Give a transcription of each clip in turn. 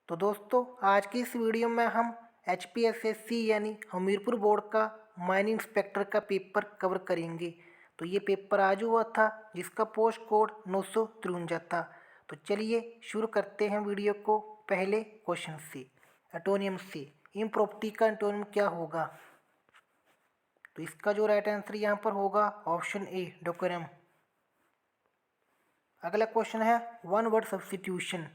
तो दोस्तों आज की इस वीडियो में हम HPSSC यानी हमीरपुर बोर्ड का माइनिंग इंस्पेक्टर का पेपर कवर करेंगे। तो ये पेपर आज हुआ था जिसका पोस्ट कोड 953 था। तो चलिए शुरू करते हैं वीडियो को पहले क्वेश्चन से, एटोनियम से। इन प्रॉपर्टी का एंटोनियम क्या होगा? तो इसका जो राइट आंसर यहाँ पर होगा ऑप्शन ए, डोकोरम। अगला क्वेश्चन है वन वर्ड सब्स्टिट्यूशन।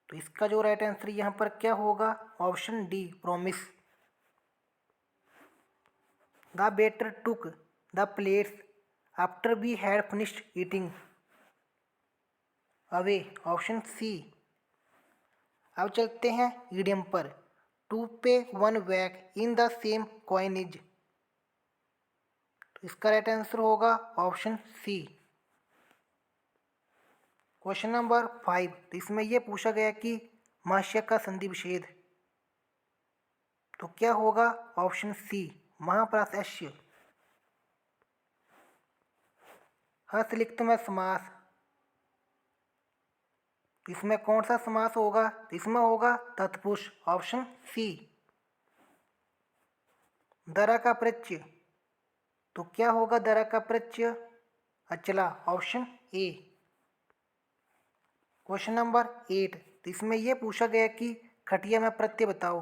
तो इसका जो राइट आंसर यहाँ पर क्या होगा? Option D, promise. The better took the plates after we had finished eating away, option C. अब चलते हैं ईडियम पर। To pay one back in the same coinage. तो इसका राइट आंसर होगा ऑप्शन सी। Question number 5। तो इसमें यह पूछा गया कि महाशय का संधि विच्छेद तो क्या होगा? ऑप्शन सी, महाप्राश्य। हस्तलिखित में समास, इसमें कौन सा समास होगा? इसमें होगा तत्पुरुष, ऑप्शन सी। दरा का प्रत्यय तो क्या होगा? दरा का प्रत्यय अचला, ऑप्शन ए। Question number 8। तो इसमें यह पूछा गया कि खटिया में प्रत्यय बताओ।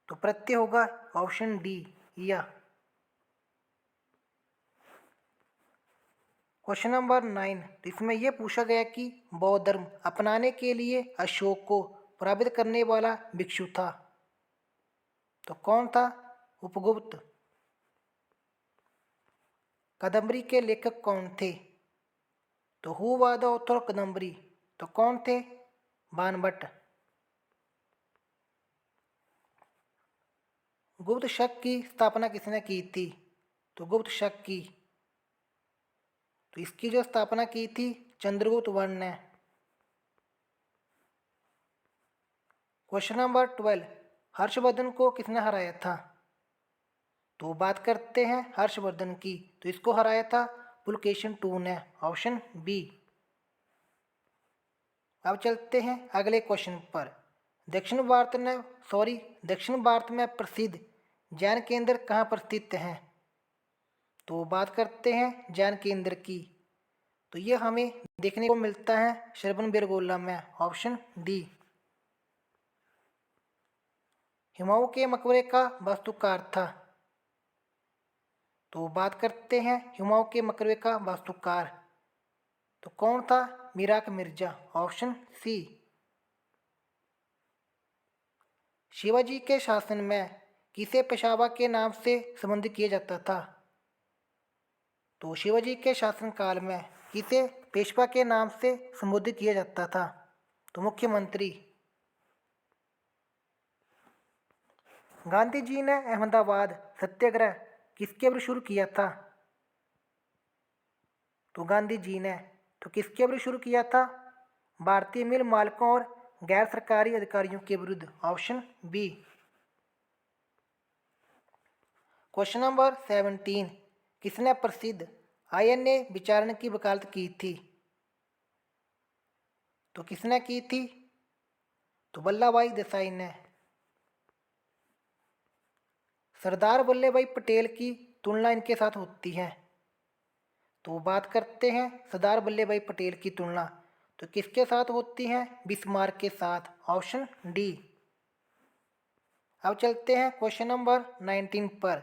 तो प्रत्यय होगा ऑप्शन डी, या। Question number 9। तो इसमें यह पूछा गया कि बौद्ध धर्म अपनाने के लिए अशोक को प्रभावित करने वाला भिक्षु था। तो कौन था? उपगुप्त। कादम्बरी के लेखक कौन थे? तो who was the author of Kadambari? तो कौन थे? बाणभट्ट। गुप्त शक की स्थापना किसने की थी? तो गुप्त शक की तो इसकी जो स्थापना की थी चंद्रगुप्त वर्ण ने। Question number 12। हर्षवर्धन को किसने हराया था? तो बात करते हैं हर्षवर्धन की। तो इसको हराया था पुलकेशिन II ने, ऑप्शन बी। अब चलते हैं अगले क्वेश्चन पर। दक्षिण भारत में प्रसिद्ध जैन केंद्र कहाँ पर स्थित हैं? तो बात करते हैं जैन केंद्र की। तो यह हमें देखने को मिलता है श्रवणबेलगोला में, ऑप्शन डी। हुमायूं के मकबरे का वास्तुकार था। तो बात करते हैं हुमायूं के मकबरे का वास्तुकार तो कौन था? Mirak Mirza, option C. शिवाजी के शासन में किसे पेशवा के नाम से संबोधित किया जाता था? तो शिवाजी के शासनकाल में किसे पेशवा के नाम से संबोधित किया जाता था? तो मुख्यमंत्री। गांधी जी ने अहमदाबाद सत्याग्रह किसके विरुद्ध शुरू किया था? तो गांधी जी ने तो किसके विरुद्ध शुरू किया था? भारतीय मिल मालिकों और गैर सरकारी अधिकारियों के विरुद्ध, ऑप्शन बी। Question number 17। किसने प्रसिद्ध INA विचारण की वकालत की थी? तो किसने की थी? तो वल्लभ भाई देसाई ने। सरदार वल्लभ भाई पटेल की तुलना इनके साथ होती है। तो बात करते हैं सरदार वल्लभ भाई पटेल की तुलना तो किसके साथ होती है? बिस्मार्क के साथ, ऑप्शन डी। अब चलते हैं क्वेश्चन नंबर 19 पर।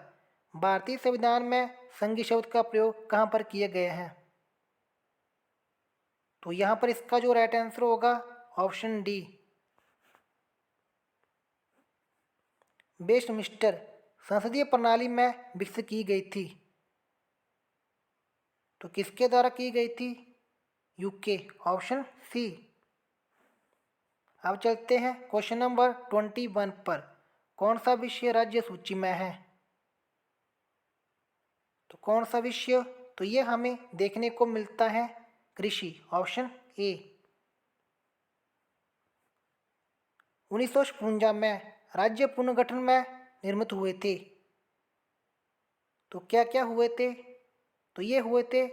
भारतीय संविधान में संघ शब्द का प्रयोग कहाँ पर किए गए हैं? तो यहाँ पर इसका जो राइट आंसर होगा ऑप्शन डी, वेस्टमिंस्टर संसदीय प्रणाली में विकसित की गई थी। तो किसके द्वारा की गई थी? UK, option C. अब चलते हैं क्वेश्चन नंबर 21 पर। कौन सा विषय राज्य सूची में है? तो कौन सा विषय? तो ये हमें देखने को मिलता है कृषि, ऑप्शन ए। 1956 में राज्य पुनर्गठन में निर्मित हुए थे। तो क्या क्या हुए थे? तो ये हुए थे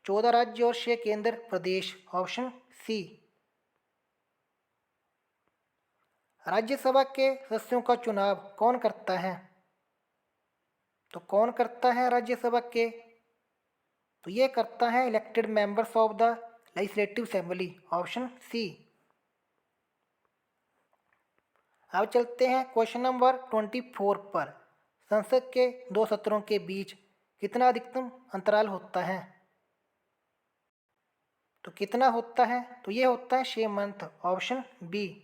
14 राज्य और 6 केंद्र प्रदेश, ऑप्शन सी। राज्यसभा के सदस्यों का चुनाव कौन करता है? तो कौन करता है राज्यसभा के? तो ये करता है elected members of the legislative assembly, option C. अब चलते हैं क्वेश्चन नंबर 24 पर। संसद के दो सत्रों के बीच कितना अधिकतम अंतराल होता है? तो कितना होता है? तो ये होता है 6 मंथ, ऑप्शन बी।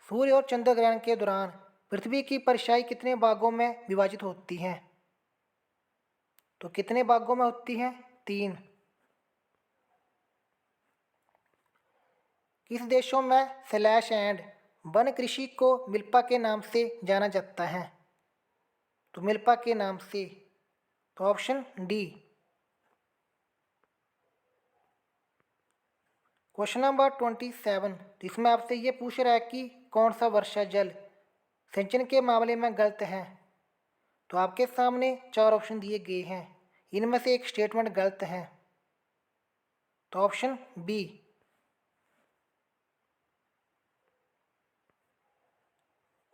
सूर्य और चंद्र ग्रहण के दौरान पृथ्वी की परछाई कितने भागों में विभाजित होती है? तो कितने भागों में होती है? 3। किस देशों में स्लैश एंड वन कृषि को मिल्पा के नाम से जाना जाता है? तो मिल्पा के नाम से, तो ऑप्शन डी। क्वेश्चन नंबर 27, तो इसमें आपसे ये पूछ रहा है कि कौन सा वर्षा जल सिंचन के मामले में गलत है। तो आपके सामने 4 ऑप्शन दिए गए हैं, इनमें से एक स्टेटमेंट गलत है, तो option B.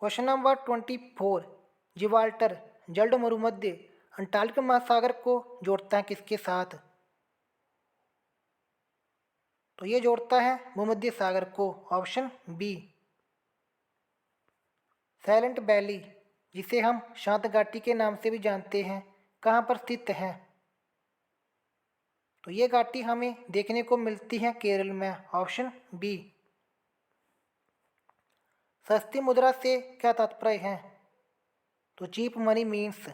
Question number 24, Gibraltar जल्द मरुमध्य अंटार्कटिक महासागर को जोड़ता है किसके साथ? तो ये जोड़ता है भूमध्य सागर को, ऑप्शन बी। साइलेंट वैली, जिसे हम शांत घाटी के नाम से भी जानते हैं, कहाँ पर स्थित है? तो ये घाटी हमें देखने को मिलती है केरल में, ऑप्शन बी। सस्ती मुद्रा से क्या तात्पर्य है? तो चीप मनी मीन्स,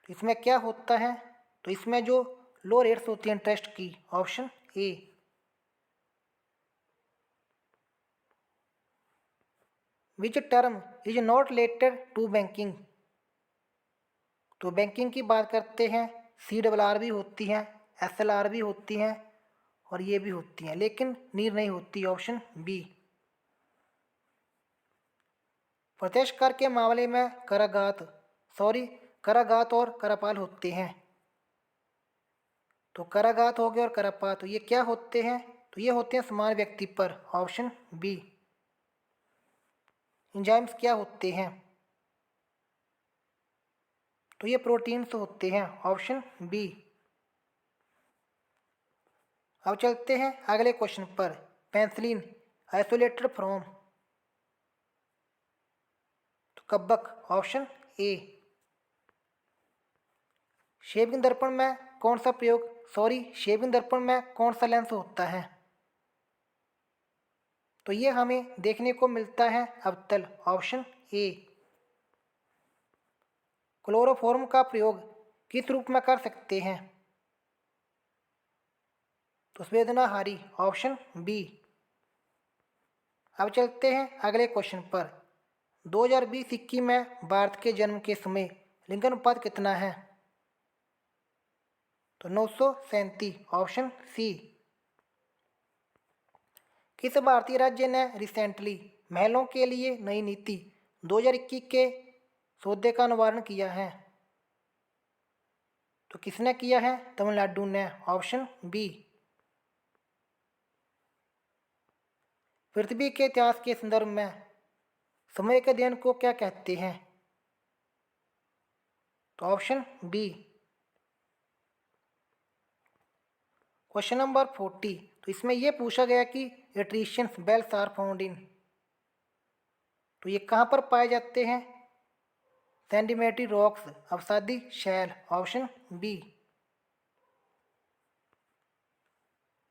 इसमें क्या होता है? तो इसमें जो लो रेट्स होती हैं इंटरेस्ट की, option A. Which term is not related to banking? तो बैंकिंग की बात करते हैं, CRR भी होती हैं, SLR भी होती हैं और ये भी होती हैं, लेकिन नीर नहीं होती, ऑप्शन बी। प्रत्यक्ष कर के मामले में कराघात और करापाल होते हैं। तो कराघात हो गए और करापात, तो ये क्या होते हैं? तो ये होते हैं समान व्यक्ति पर, ऑप्शन बी। एंजाइम्स क्या होते हैं? तो ये प्रोटीन्स होते हैं, ऑप्शन बी। अब चलते हैं अगले क्वेश्चन पर। Penicillin isolated from? तो कब्बक, ऑप्शन ए। शेविंग दर्पण में कौन सा शेविंग दर्पण में कौन सा लेंस होता है? तो ये हमें देखने को मिलता है अवतल, ऑप्शन ए। क्लोरोफॉर्म का प्रयोग किस रूप में कर सकते हैं? तो संवेदनाहारी, ऑप्शन बी। अब चलते हैं अगले क्वेश्चन पर। 2020-21 में भारत के जन्म के समय लिंगानुपात कितना है? तो 937, ऑप्शन सी। किस भारतीय राज्य ने रिसेंटली महिलाओं के लिए नई नीति 2021 के सौदे का निवारण किया है? तो किसने किया है? तमिलनाडु ने, ऑप्शन बी। पृथ्वी के इतिहास के संदर्भ में समय के अध्ययन को क्या कहते हैं? तो ऑप्शन बी। क्वेश्चन नंबर 40, तो इसमें यह पूछा गया कि एट्रिशियंस बेल्स आर फाउंड इन? तो ये कहाँ पर पाए जाते हैं? सेडिमेंट्री रॉक्स, अवसादी शैल, ऑप्शन बी।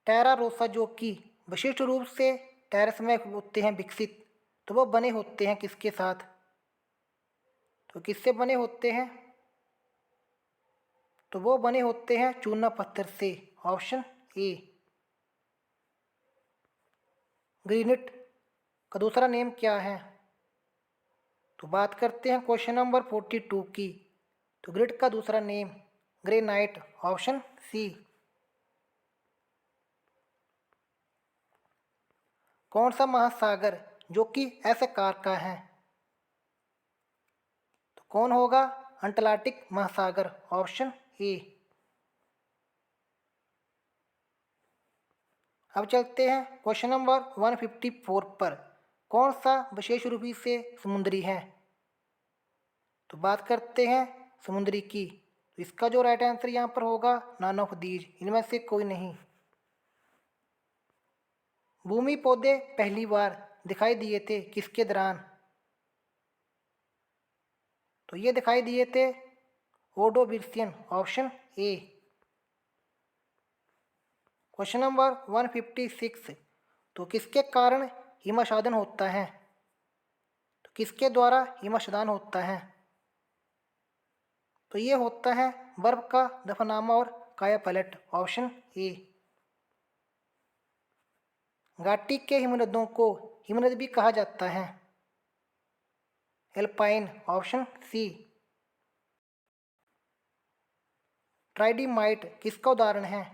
टेरा रोसा जो कि विशिष्ट रूप से टेरेस में होते हैं विकसित, तो वो बने होते हैं किसके साथ? तो किससे बने होते हैं? तो वो बने होते हैं चूना पत्थर से, ऑप्शन ए। ग्रेनाइट का दूसरा नेम क्या है? तो बात करते हैं क्वेश्चन नंबर 42 की। तो ग्रेनाइट का दूसरा नेम ग्रेनाइट, ऑप्शन सी। कौन सा महासागर जो कि ऐसे आकार का है? तो कौन होगा? अंटार्कटिक महासागर, ऑप्शन ए। अब चलते हैं क्वेश्चन नंबर 154 पर। कौन सा विशेष रूपी से समुद्री है? तो बात करते हैं समुद्री की। तो इसका जो राइट आंसर यहाँ पर होगा नन ऑफ दीज, इनमें से कोई नहीं। भूमि पौधे पहली बार दिखाई दिए थे किसके दौरान? तो ये दिखाई दिए थे ओडोविक्सियन, ऑप्शन ए। Question number 156। तो किसके कारण हिमस्खलन होता है? तो किसके द्वारा हिमस्खलन होता है? तो ये होता है बर्फ का दफनामा और कायापलट, ऑप्शन ए। घाटी के हिमनदों को हिमनद भी कहा जाता है, एल्पाइन, ऑप्शन सी। ट्राइडीमाइट किसका उदाहरण है?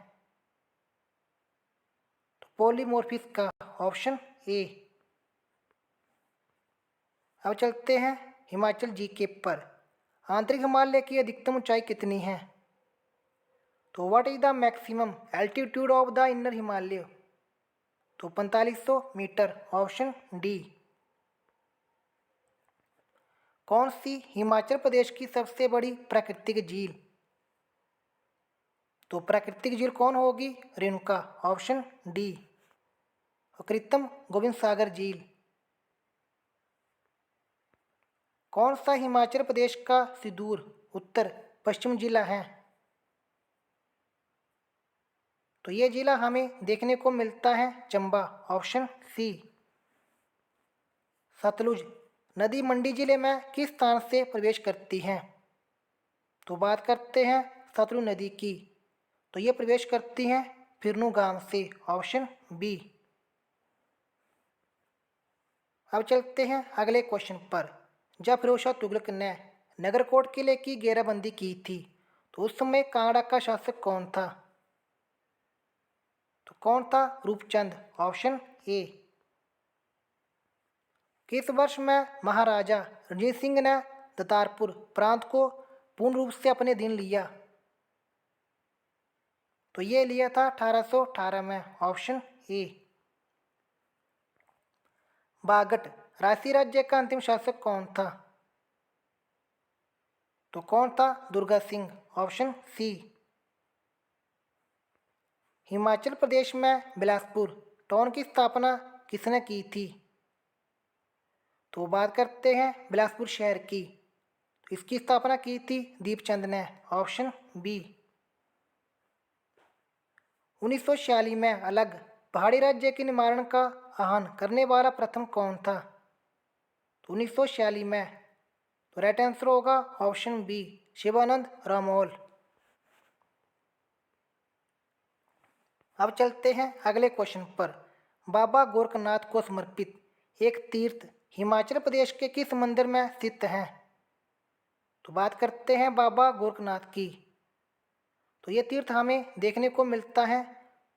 तो पॉलीमॉर्फिस का, ऑप्शन ए। अब चलते हैं हिमाचल जीके पर। आंतरिक हिमालय की अधिकतम ऊंचाई कितनी है? तो what is the maximum altitude of the inner Himalaya? तो 4500 मीटर, ऑप्शन डी। कौन सी हिमाचल प्रदेश की सबसे बड़ी प्राकृतिक झील? तो प्राकृतिक झील कौन होगी? Renuka, option D. और कृत्रिम गोविंद सागर झील। कौन सा हिमाचल प्रदेश का सुदूर उत्तर पश्चिम जिला है? तो ये जिला हमें देखने को मिलता है चंबा, ऑप्शन सी। सतलुज नदी मंडी जिले में किस स्थान से प्रवेश करती है? तो बात करते हैं सतलुज नदी की। तो ये प्रवेश करती हैं फिरनू गांव से, ऑप्शन बी। अब चलते हैं अगले क्वेश्चन पर। जब फिरोज शाह तुगलक ने नगरकोट किले की घेराबंदी की थी तो उस समय कांगड़ा का शासक कौन था? तो कौन था? Roopchand, option A. किस वर्ष में महाराजा रणजीत सिंह ने दतारपुर प्रांत को पूर्ण रूप से अपने अधीन लिया? तो ये लिया था 1818 में, ऑप्शन ए। बागट राशि राज्य का अंतिम शासक कौन था? तो कौन था? Durga Singh, option C. हिमाचल प्रदेश में बिलासपुर टाउन की स्थापना किसने की थी? तो बात करते हैं बिलासपुर शहर की। तो इसकी स्थापना की थी दीपचंद ने, ऑप्शन बी। 1946 में अलग पहाड़ी राज्य के निर्माण का आह्वान करने वाला प्रथम कौन था? तो 1946 में। तो राइट आंसर होगा ऑप्शन बी, शिवानंद रामोल। अब चलते हैं अगले क्वेश्चन पर। बाबा गोरखनाथ को समर्पित एक तीर्थ हिमाचल प्रदेश के किस मंदिर में स्थित है? तो बात करते हैं बाबा गोरखनाथ की। तो ये तीर्थ हमें देखने को मिलता है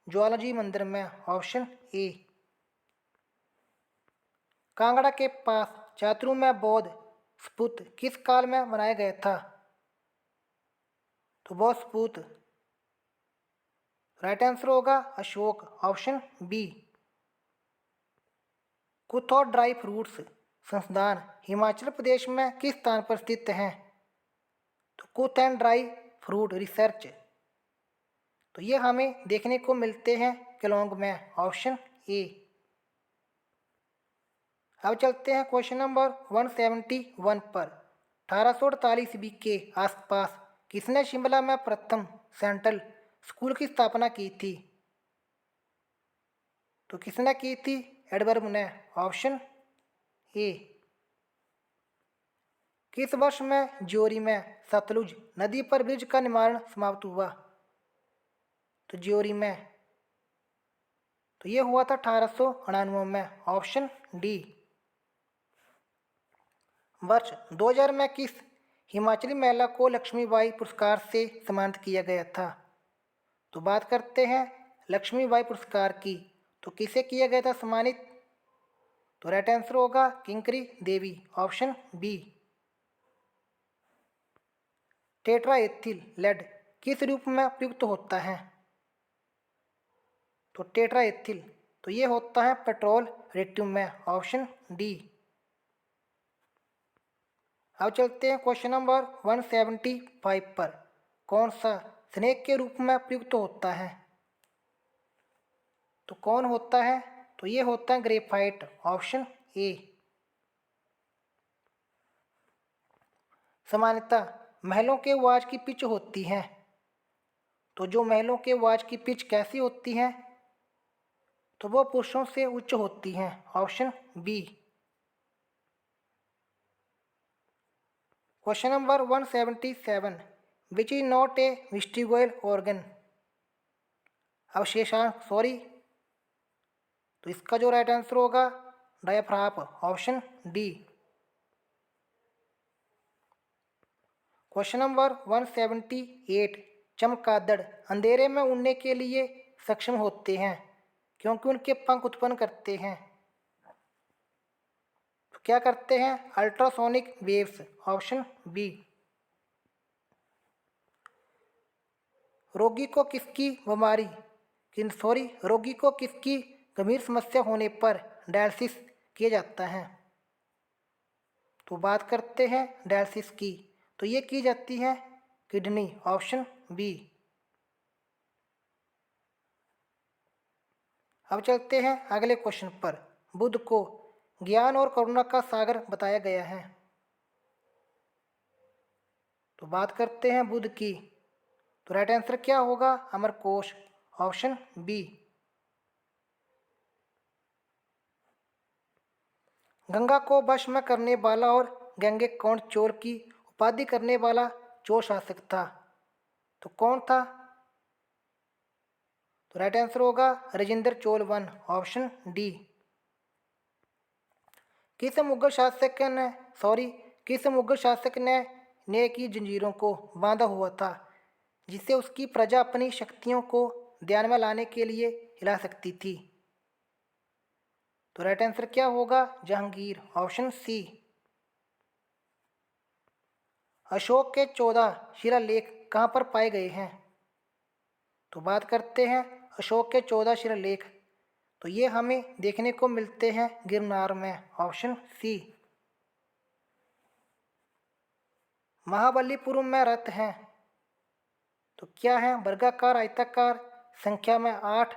ज्वालाजी मंदिर में, ऑप्शन ए। कांगड़ा के पास चातुर में बौद्ध स्फूत किस काल में बनाया गया था? तो बौद्ध स्फूत राइट आंसर होगा अशोक, ऑप्शन बी। कुथौड़ ड्राई फ्रूट्स संस्थान हिमाचल प्रदेश में किस स्थान पर स्थित है? तो कुथ एंड ड्राई फ्रूट रिसर्च। तो ये हमें देखने को मिलते हैं केलोंग में, ऑप्शन ए। अब चलते हैं क्वेश्चन नंबर 171 पर। 1848 ईस्वी के आसपास किसने शिमला में प्रथम सेंट्रल स्कूल की स्थापना की थी? तो किसने की थी? एडवर्ड ने, ऑप्शन ए। किस वर्ष में ज्योरी में सतलुज नदी पर ब्रिज का निर्माण समाप्त हुआ? तो ज्योरी में। तो ये हुआ था 1899 में, ऑप्शन डी। वर्ष 2000 में किस हिमाचली महिला को लक्ष्मीबाई पुरस्कार से सम्मानित किया गया था? तो बात करते हैं लक्ष्मीबाई पुरस्कार की। तो किसे किया गया था सम्मानित? तो राइट आंसर होगा किंकरी देवी, ऑप्शन बी। टेट्राएथिल लेड किस रूप में प्रयुक्त होता है? तो टेट्रा एथिल, तो ये होता है पेट्रोल रेटियम में, ऑप्शन डी। अब चलते हैं क्वेश्चन नंबर 175 पर। कौन सा स्नेक के रूप में प्रयुक्त होता है? तो कौन होता है? तो ये होता है ग्रेफाइट, ऑप्शन ए। सामान्यतः महलों के वाच की पिच होती है, तो जो महलों के वाच की पिच कैसी होती है? तो वो पुरुषों से उच्च होती हैं, option B. Question number 177, which is not a vestibular organ? अवशेषांक सॉरी, तो इसका जो राइट आंसर होगा diaphragm, option D. Question number 178, चमगादड़ अंधेरे में उड़ने के लिए सक्षम होते हैं क्योंकि उनके पंख उत्पन्न करते हैं। तो क्या करते हैं? Ultrasonic waves, option B. रोगी को किसकी बीमारी रोगी को किसकी गंभीर समस्या होने पर डायलिसिस किया जाता है? तो बात करते हैं डायलिसिस की, तो ये की जाती है किडनी, ऑप्शन बी। अब चलते हैं अगले क्वेश्चन पर। बुद्ध को ज्ञान और करुणा का सागर बताया गया है। तो बात करते हैं बुद्ध की, तो राइट आंसर क्या होगा? Amarkosh, option B. गंगा को वश में करने वाला और गंगैकोंड चोल की उपाधि करने वाला चोल शासक था, तो कौन था? तो राइट आंसर होगा Rajendra Chola one, option D. किस मुगल शासक ने की जंजीरों को बांधा हुआ था जिससे उसकी प्रजा अपनी शक्तियों को ध्यान में लाने के लिए हिला सकती थी? तो राइट आंसर क्या होगा? Jahangir, option C. अशोक के 14 शिलालेख कहाँ पर पाए गए हैं? तो बात करते हैं अशोक के 14 शिलालेख, तो ये हमें देखने को मिलते हैं गिरनार में, ऑप्शन सी। महाबलीपुरम में रथ हैं, तो क्या है? वर्गाकार, आयताकार, संख्या में 8,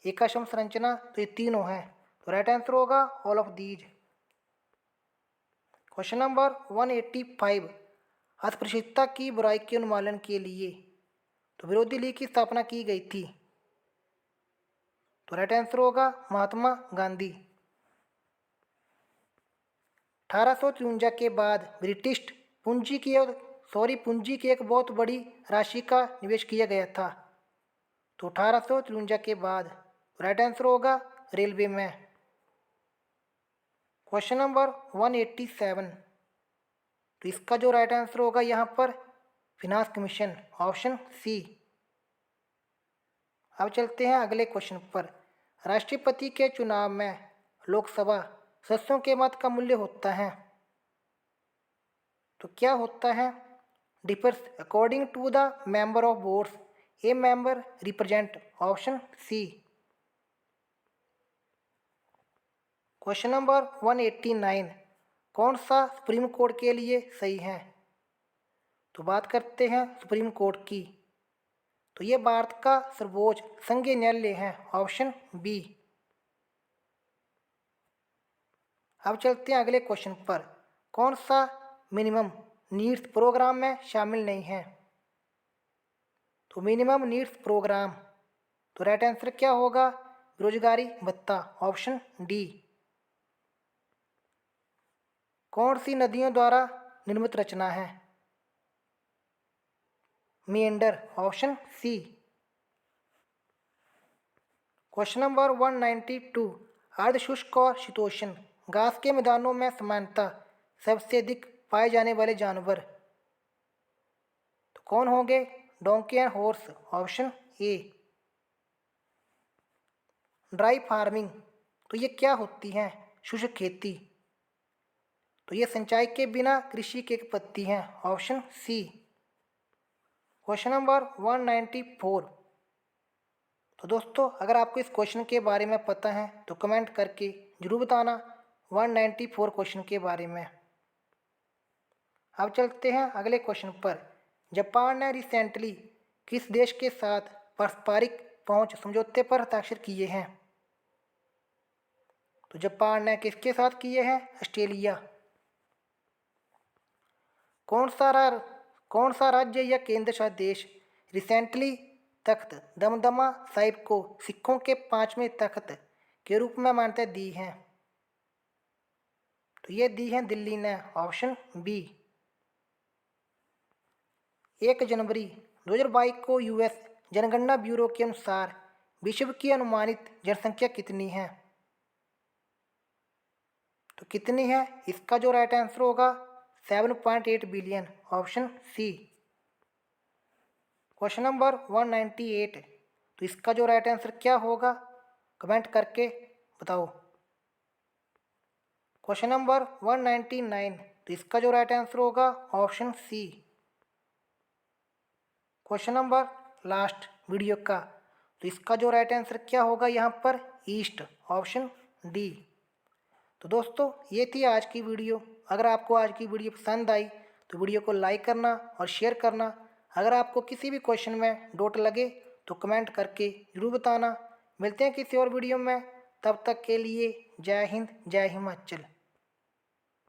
एकाश्म संरचना, तो ये तीनों हैं। तो राइट आंसर होगा all of these. Question number 185, अस्पृश्यता की बुराई के उन्मूलन के लिए तो विरोधी लीग की स्थापना की गई थी? तो राइट आंसर होगा महात्मा गांधी। 1853 के बाद ब्रिटिश पूंजी की एक बहुत बड़ी राशि का निवेश किया गया था। तो 1853 के बाद राइट आंसर होगा रेलवे में। क्वेश्चन नंबर 187, तो इसका जो राइट आंसर होगा यहाँ पर फिनांस कमीशन, ऑप्शन सी। अब चलते हैं अगले क्वेश्चन पर। राष्ट्रपति के चुनाव में लोकसभा सदस्यों के मत का मूल्य होता है, तो क्या होता है? Differs according to the member of votes a member represent, option C. Question number 189, कौन सा सुप्रीम कोर्ट के लिए सही है? तो बात करते हैं सुप्रीम कोर्ट की, तो ये भारत का सर्वोच्च संघीय न्यायालय है, ऑप्शन बी। अब चलते हैं अगले क्वेश्चन पर। कौन सा मिनिमम नीड्स प्रोग्राम में शामिल नहीं है? तो मिनिमम नीड्स प्रोग्राम, तो राइट आंसर क्या होगा? बेरोजगारी भत्ता, ऑप्शन डी। कौन सी नदियों द्वारा निर्मित रचना है? Mendhar, option C. Question number 192, अर्धशुष्क और शीतोष्ण घास के मैदानों में सामान्यतः सबसे अधिक पाए जाने वाले जानवर तो कौन होंगे? Donkey and horse, option A. Dry farming, तो ये क्या होती है? शुष्क खेती, तो ये सिंचाई के बिना कृषि की एक पद्धति है, ऑप्शन सी। क्वेश्चन नंबर 194, तो दोस्तों अगर आपको इस क्वेश्चन के बारे में पता है तो कमेंट करके ज़रूर बताना 194 क्वेश्चन के बारे में। अब चलते हैं अगले क्वेश्चन पर। जापान ने रिसेंटली किस देश के साथ पारस्परिक पहुंच समझौते पर हस्ताक्षर किए हैं? तो जापान ने किसके साथ किए हैं? ऑस्ट्रेलिया। कौन सा राज्य या केंद्र शासित देश रिसेंटली तख्त दमदमा साहिब को सिखों के 5वें तख्त के रूप में मान्यता दी है? तो ये दी है दिल्ली ने, ऑप्शन बी। 1 जनवरी 2022 को यूएस जनगणना ब्यूरो के अनुसार विश्व की अनुमानित जनसंख्या कितनी है? तो कितनी है? इसका जो राइट आंसर होगा 7.8 billion, option C. Question number 198, तो इसका जो राइट आंसर क्या होगा कमेंट करके बताओ। क्वेश्चन नंबर 199, तो इसका जो राइट आंसर होगा option C. Question number last video का, तो इसका जो राइट आंसर क्या होगा यहाँ पर? East, option D. तो दोस्तों ये थी आज की वीडियो। अगर आपको आज की वीडियो पसंद आई तो वीडियो को लाइक करना और शेयर करना। अगर आपको किसी भी क्वेश्चन में डाउट लगे तो कमेंट करके ज़रूर बताना। मिलते हैं किसी और वीडियो में, तब तक के लिए जय हिंद, जय हिमाचल।